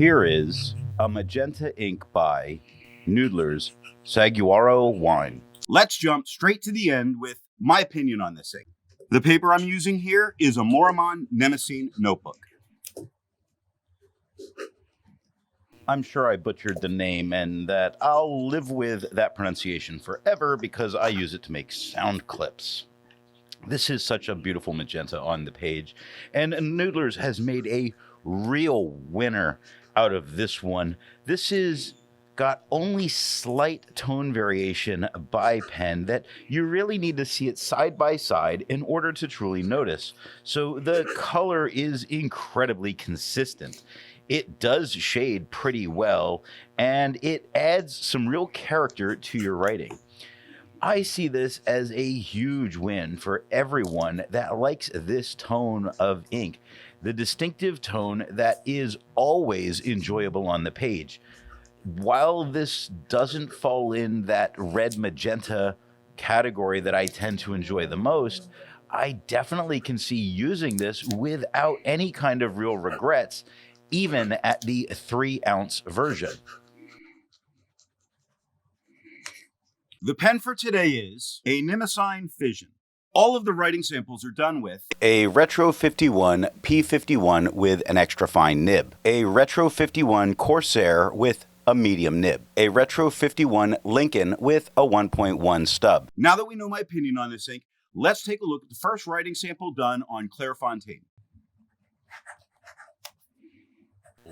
Here is a magenta ink by Noodler's Saguaro wine. Let's jump straight to the end with my opinion on this ink. The paper I'm using here is a Maruman Mnemosyne Notebook. I'm sure I butchered the name and that I'll live with that pronunciation forever because I use it to make sound clips. This is such a beautiful magenta on the page, and Noodler's has made a real winner out of this one. This is got only slight tone variation by pen that you really need to see it side by side in order to truly notice. So the color is incredibly consistent. It does shade pretty well, and it adds some real character to your writing. I see this as a huge win for everyone that likes this tone of ink, the distinctive tone that is always enjoyable on the page. While this doesn't fall in that red magenta category that I tend to enjoy the most, I definitely can see using this without any kind of real regrets, even at the 3-ounce version. The pen for today is a Mnemosyne Fission. All of the writing samples are done with a Retro 51 P51 with an extra fine nib, a Retro 51 Corsair with a medium nib, a Retro 51 Lincoln with a 1.1 stub. Now that we know my opinion on this ink, let's take a look at the first writing sample done on Clairfontaine.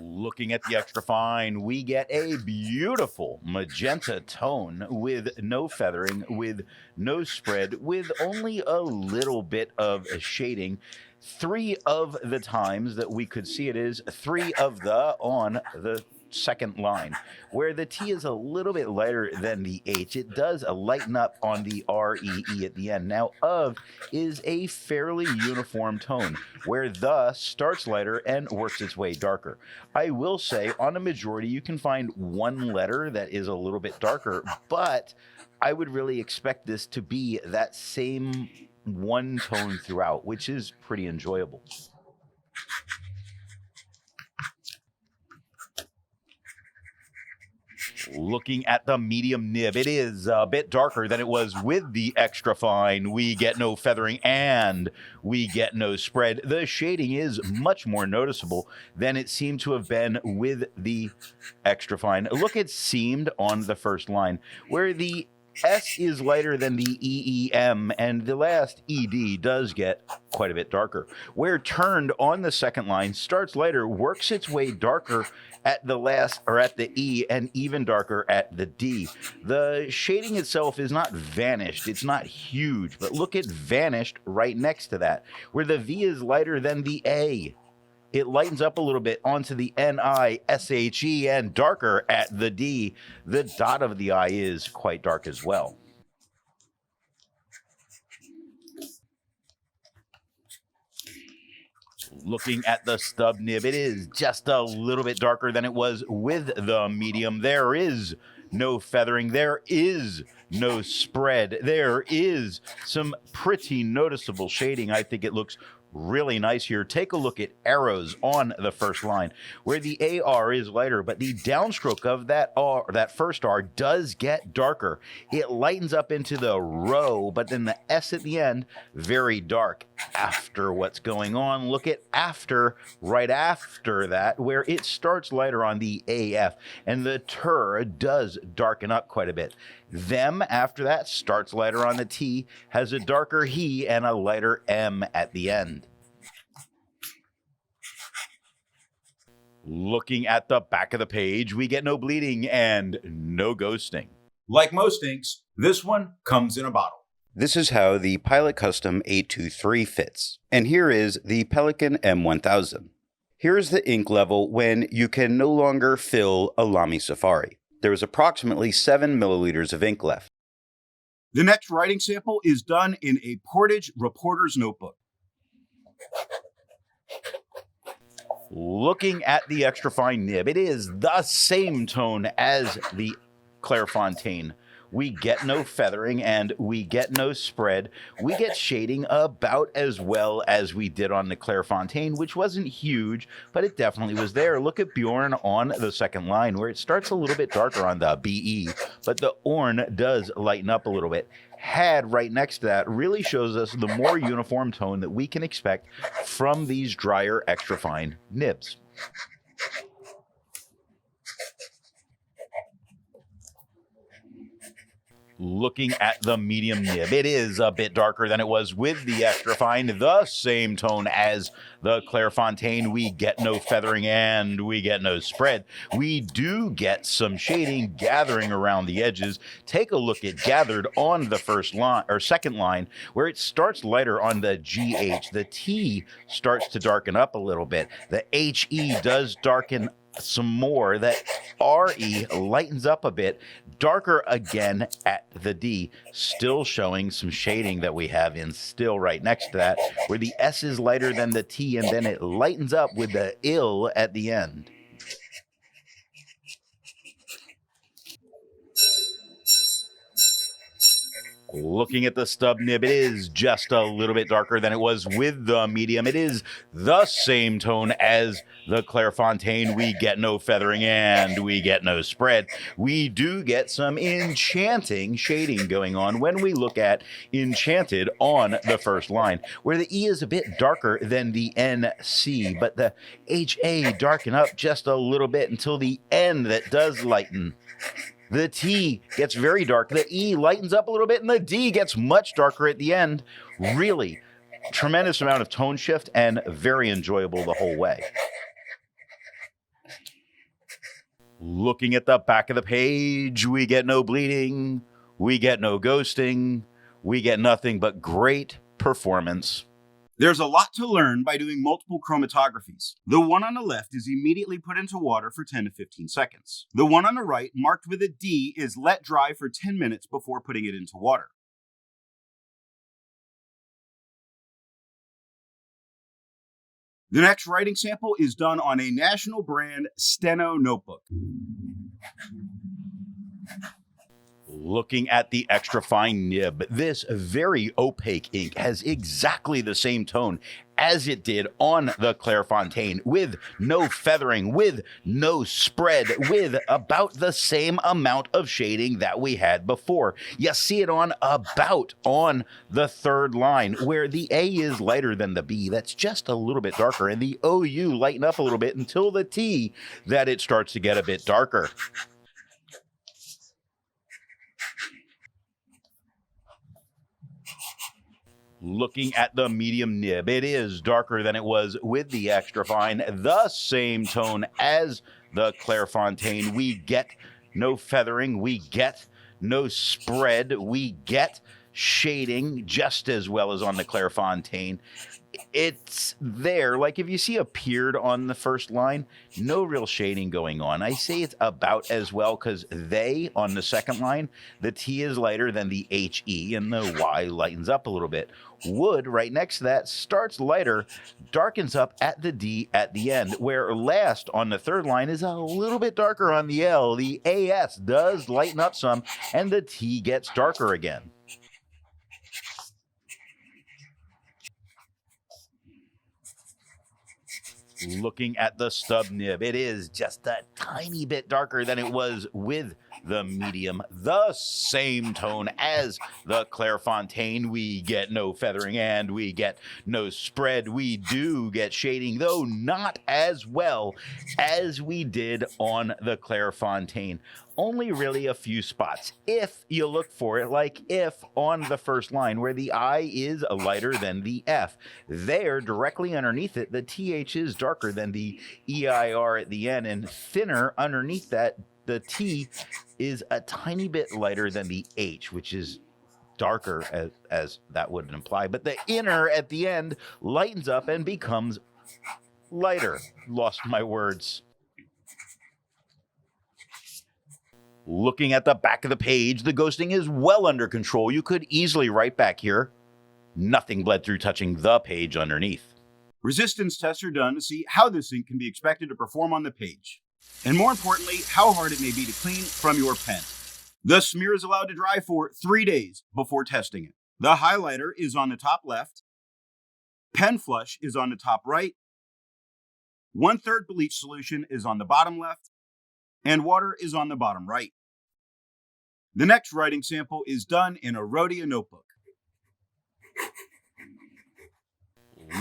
Looking at the extra fine, we get a beautiful magenta tone with no feathering, with no spread, with only a little bit of shading. 3 of the times that we could see it is 3 of the on the second line, where the T is a little bit lighter than the H. It does lighten up on the R-E-E at the end. Now, of is a fairly uniform tone, where the starts lighter and works its way darker. I will say, on a majority, you can find one letter that is a little bit darker, but I would really expect this to be that same one tone throughout, which is pretty enjoyable. Looking at the medium nib, it is a bit darker than it was with the extra fine. We get no feathering and we get no spread. The shading is much more noticeable than it seemed to have been with the extra fine. Look, it's seamed on the first line, where the S is lighter than the EEM, and the last ED does get quite a bit darker. Where turned on the second line starts lighter, works its way darker at the last, or at the E, and even darker at the D. The shading itself is not vanished, it's not huge, but look at vanished right next to that, where the V is lighter than the A. It lightens up a little bit onto the N-I-S-H-E and darker at the D. The dot of the I is quite dark as well. Looking at the stub nib, it is just a little bit darker than it was with the medium. There is no feathering. There is no spread. There is some pretty noticeable shading. I think it looks really nice here. Take a look at arrows on the first line, where the AR is lighter, but the downstroke of that R, that first R, does get darker. It lightens up into the rho, but then the S at the end, very dark. After what's going on, look at after, right after that, where it starts lighter on the AF, and the ter does darken up quite a bit. Them, after that, starts lighter on the T, has a darker he, and a lighter M at the end. Looking at the back of the page, we get no bleeding and no ghosting. Like most inks, this one comes in a bottle. This is how the Pilot Custom 823 fits. And here is the Pelican M1000. Here is the ink level when you can no longer fill a Lamy Safari. There is approximately 7 milliliters of ink left. The next writing sample is done in a Portage reporter's notebook. Looking at the extra fine nib, it is the same tone as the Clairfontaine, we get no feathering, and we get no spread. We get shading about as well as we did on the Clairfontaine, which wasn't huge, but it definitely was there. Look at Bjorn on the second line, where it starts a little bit darker on the BE, but the Orn does lighten up a little bit. Had right next to that really shows us the more uniform tone that we can expect from these drier, extra fine nibs. Looking at the medium nib, it is a bit darker than it was with the extra fine, the same tone as the Clairfontaine. We get no feathering and we get no spread. We do get some shading gathering around the edges. Take a look at gathered on the first line or second line, where it starts lighter on the GH. The T starts to darken up a little bit. The HE does darken some more. That RE lightens up a bit, darker again at the D, still showing some shading that we have in still right next to that, where the S is lighter than the T, and then it lightens up with the ill at the end. Looking at the stub nib, it is just a little bit darker than it was with the medium. It is the same tone as the Clairfontaine. We get no feathering and we get no spread. We do get some enchanting shading going on when we look at enchanted on the first line, where the E is a bit darker than the NC, but the HA darken up just a little bit until the N that does lighten. The T gets very dark, the E lightens up a little bit, and the D gets much darker at the end. Really tremendous amount of tone shift and very enjoyable the whole way. Looking at the back of the page, we get no bleeding, we get no ghosting, we get nothing but great performance. There's a lot to learn by doing multiple chromatographies. The one on the left is immediately put into water for 10 to 15 seconds. The one on the right, marked with a D, is let dry for 10 minutes before putting it into water. The next writing sample is done on a national brand Steno notebook. Looking at the extra fine nib, this very opaque ink has exactly the same tone as it did on the Clairfontaine, with no feathering, with no spread, with about the same amount of shading that we had before. You see it on about on the third line, where the A is lighter than the B. That's just a little bit darker, and the OU lighten up a little bit until the T that it starts to get a bit darker. Looking at the medium nib, it is darker than it was with the extra fine, the same tone as the Clairfontaine. We get no feathering, we get no spread, we get shading just as well as on the Clairfontaine. It's there. Like if you see appeared on the first line, no real shading going on. I say it's about as well because they on the second line, the T is lighter than the HE and the Y lightens up a little bit. Wood right next to that starts lighter, darkens up at the D at the end, where last on the third line is a little bit darker on the L. The AS does lighten up some and the T gets darker again. Looking at the stub nib, it is just a tiny bit darker than it was with the medium, the same tone as the Clairfontaine. We get no feathering and we get no spread. We do get shading, though not as well as we did on the Clairfontaine. Only really a few spots, if you look for it, like if on the first line where the I is lighter than the F. There, directly underneath it, the TH is darker than the EIR at the end, and thinner underneath that, the T is a tiny bit lighter than the H, which is darker as that would imply. But the inner at the end lightens up and becomes lighter. Lost my words. Looking at the back of the page, the ghosting is well under control. You could easily write back here. Nothing bled through touching the page underneath. Resistance tests are done to see how this ink can be expected to perform on the page, and more importantly, how hard it may be to clean from your pen. The smear is allowed to dry for 3 days before testing it. The highlighter is on the top left. Pen flush is on the top right. 1/3 bleach solution is on the bottom left. And water is on the bottom right. The next writing sample is done in a Rhodia notebook.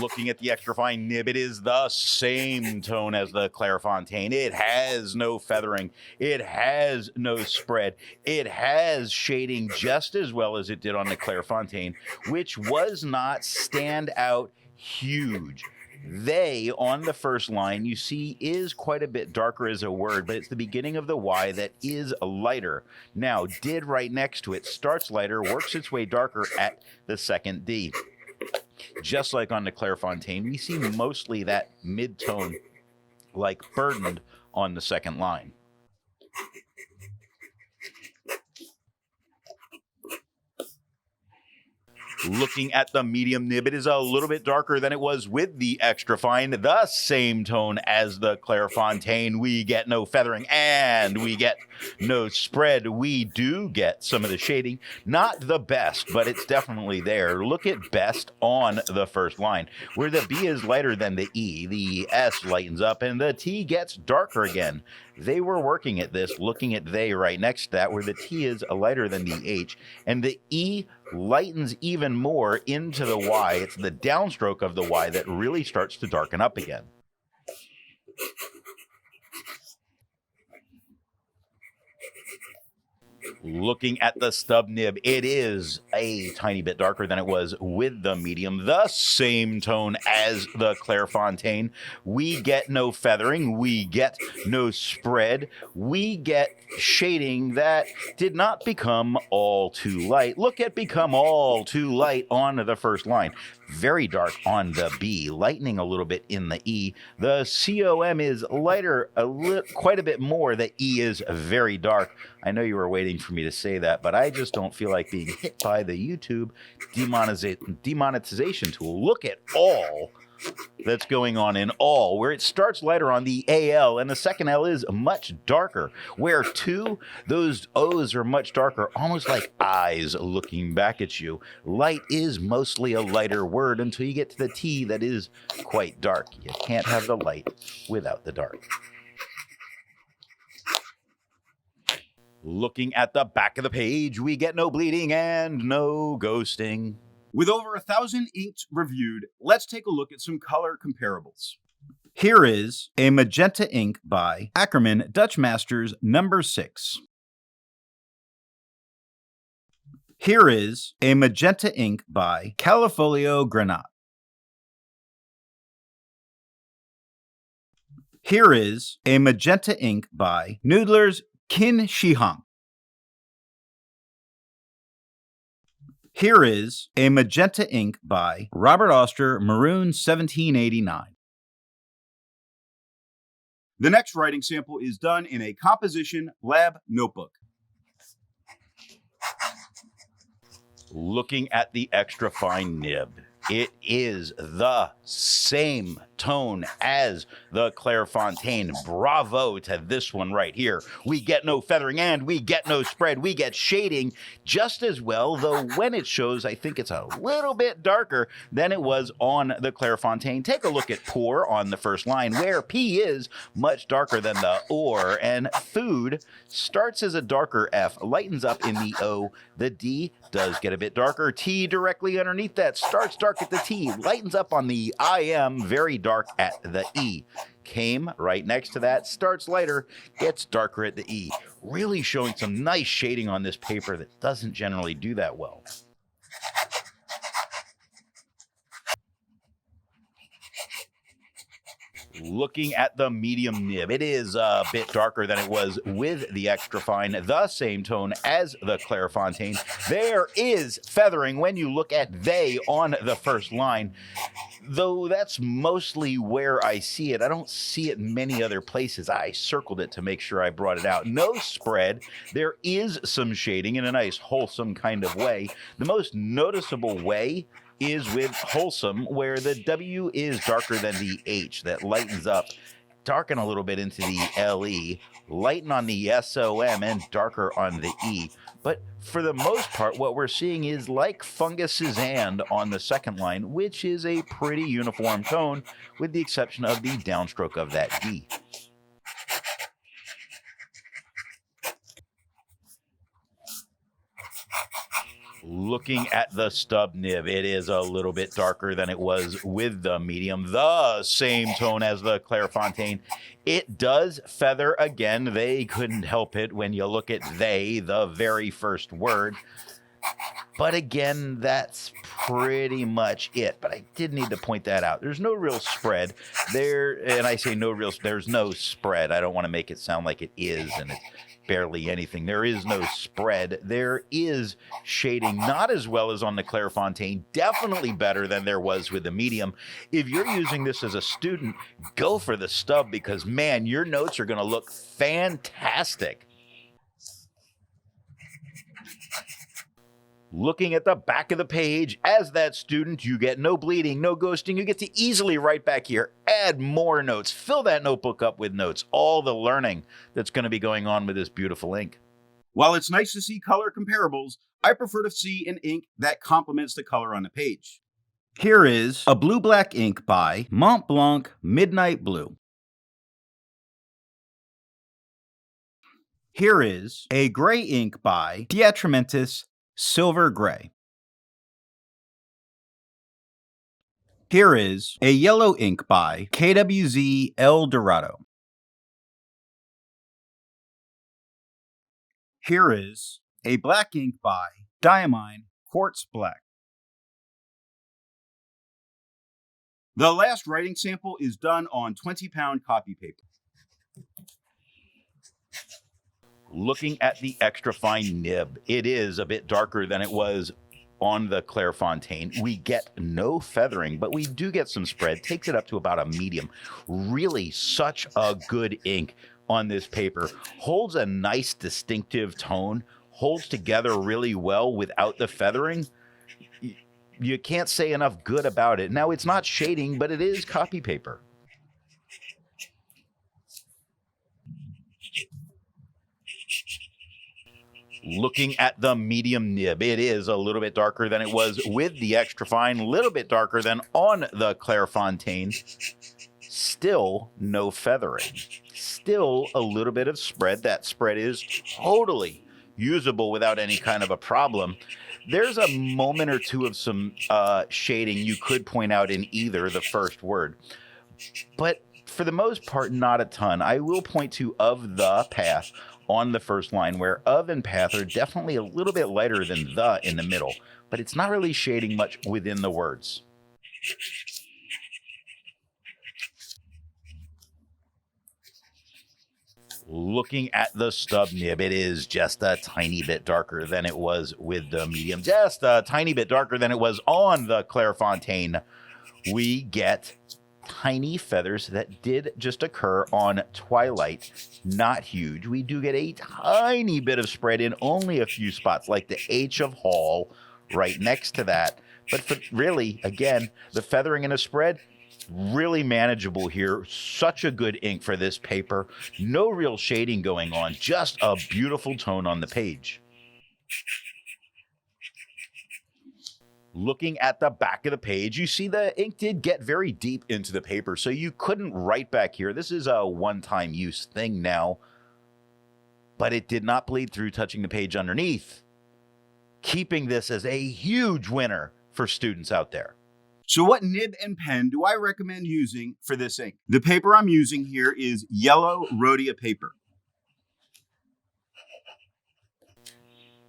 Looking at the extra fine nib, it is the same tone as the Clairfontaine. It has no feathering. It has no spread. It has shading just as well as it did on the Clairfontaine, which was not stand out huge. They, on the first line, you see is quite a bit darker as a word, but it's the beginning of the Y that is lighter. Now, did right next to it starts lighter, works its way darker at the second D. Just like on the Clairfontaine, we see mostly that mid-tone, like burdened on the second line. Looking at the medium nib, it is a little bit darker than it was with the extra fine. The same tone as the Clairfontaine. We get no feathering and we get no spread. We do get some of the shading. Not the best, but it's definitely there. Look at best on the first line, where the B is lighter than the E. The S lightens up and the T gets darker again. They were working at this, looking at they right next to that, where the T is lighter than the H, and the E lightens even more into the Y. It's the downstroke of the Y that really starts to darken up again. Looking at the stub nib, it is a tiny bit darker than it was with the medium. The same tone as the Clairfontaine. We get no feathering. We get no spread. We get shading that did not become all too light. Look at become all too light on the first line. Very dark on the B, lightening a little bit in the E. The COM is lighter quite a bit more. The E is very dark. I know you were waiting for me to say that, but I just don't feel like being hit by the YouTube demonetization tool. Look at all that's going on in all, where it starts lighter on the AL and the second L is much darker, where those O's are much darker, almost like eyes looking back at you. Light is mostly a lighter word until you get to the T that is quite dark. You can't have the light without the dark. Looking at the back of the page, we get no bleeding and no ghosting. With over 1,000 inks reviewed, let's take a look at some color comparables. Here is a magenta ink by Ackerman Dutch Masters No. 6. Here is a magenta ink by Califolio Granat. Here is a magenta ink by Noodler's Kin Shihang. Here is a magenta ink by Robert Oster Maroon 1789. The next writing sample is done in a composition lab notebook. Looking at the extra fine nib, it is the same tone as the Clairfontaine. Bravo to this one right here. We get no feathering and we get no spread. We get shading just as well, though when it shows, I think it's a little bit darker than it was on the Clairfontaine. Take a look at pour on the first line, where P is much darker than the or, and food starts as a darker F, lightens up in the O. The D does get a bit darker. T directly underneath that starts dark at the T, lightens up on the IM, very dark at the E. Came right next to that, starts lighter, gets darker at the E. Really showing some nice shading on this paper that doesn't generally do that well. Looking at the medium nib, it is a bit darker than it was with the extra fine, the same tone as the Clairfontaine. There is feathering when you look at they on the first line, though that's mostly where I see it. I don't see it many other places. I circled it to make sure I brought it out. No spread. There is some shading in a nice wholesome kind of way. The most noticeable way is with wholesome, where the W is darker than the H that lightens up darken a little bit into the LE, lighten on the SOM, and darker on the E. But for the most part, what we're seeing is like Fungus's and on the second line, which is a pretty uniform tone, with the exception of the downstroke of that D. Looking at the stub nib, it is a little bit darker than it was with the medium, the same tone as the Clairfontaine. It does feather again. They couldn't help it when you look at they, the very first word. But again, that's pretty much it. But I did need to point that out. There's no real spread there. And I say no real, there's no spread. I don't want to make it sound like it is, and it's barely anything. There is no spread. There is shading, not as well as on the Clairfontaine, definitely better than there was with the medium. If you're using this as a student, go for the stub, because man, your notes are going to look fantastic. Looking at the back of the page, as that student, you get no bleeding, no ghosting. You get to easily right back here, add more notes, fill that notebook up with notes, all the learning that's going to be going on with this beautiful ink. While it's nice to see color comparables, I prefer to see an ink that complements the color on the page. Here is a blue-black ink by Mont Blanc Midnight Blue. Here is a gray ink by Diatramentis Silver Gray. Here is a yellow ink by KWZ El Dorado. Here is a black ink by Diamine Quartz Black. The last writing sample is done on 20-pound copy paper. Looking at the extra fine nib, it is a bit darker than it was on the Clairfontaine. We get no feathering, but we do get some spread. Takes it up to about a medium. Really such a good ink on this paper. Holds a nice distinctive tone. Holds together really well without the feathering. You can't say enough good about it. Now, it's not shading, but it is copy paper. Looking at the medium nib, it is a little bit darker than it was with the extra fine, a little bit darker than on the Clairfontaine. Still no feathering. Still a little bit of spread. That spread is totally usable without any kind of a problem. There's a moment or two of some shading you could point out in either the first word, but for the most part, not a ton. I will point to of the path on the first line, where of and path are definitely a little bit lighter than the in the middle, but it's not really shading much within the words. Looking at the stub nib, it is just a tiny bit darker than it was with the medium, just a tiny bit darker than it was on the Clairfontaine. We get tiny feathers that did just occur on Twilight, not huge. We do get a tiny bit of spread in only a few spots, like the H of Hall right next to that. But for really, again, the feathering and a spread, really manageable here. Such a good ink for this paper. No real shading going on, just a beautiful tone on the page. Looking at the back of the page, you see the ink did get very deep into the paper, so you couldn't write back here. This is a one-time use thing now, but it did not bleed through touching the page underneath, keeping this as a huge winner for students out there. So what nib and pen do I recommend using for this ink? The paper I'm using here is yellow Rhodia paper.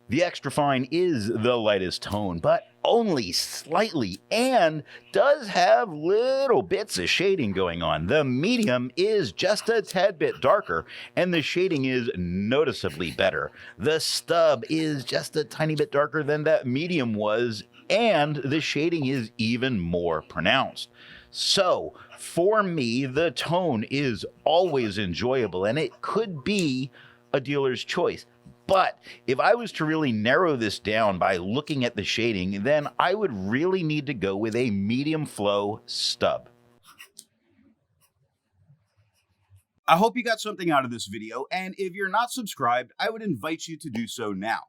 The extra fine is the lightest tone, but only slightly, and does have little bits of shading going on. The medium is just a tad bit darker, and the shading is noticeably better. The stub is just a tiny bit darker than that medium was, and the shading is even more pronounced. So, for me, the tone is always enjoyable, and it could be a dealer's choice. But if I was to really narrow this down by looking at the shading, then I would really need to go with a medium flow stub. I hope you got something out of this video, and if you're not subscribed, I would invite you to do so now.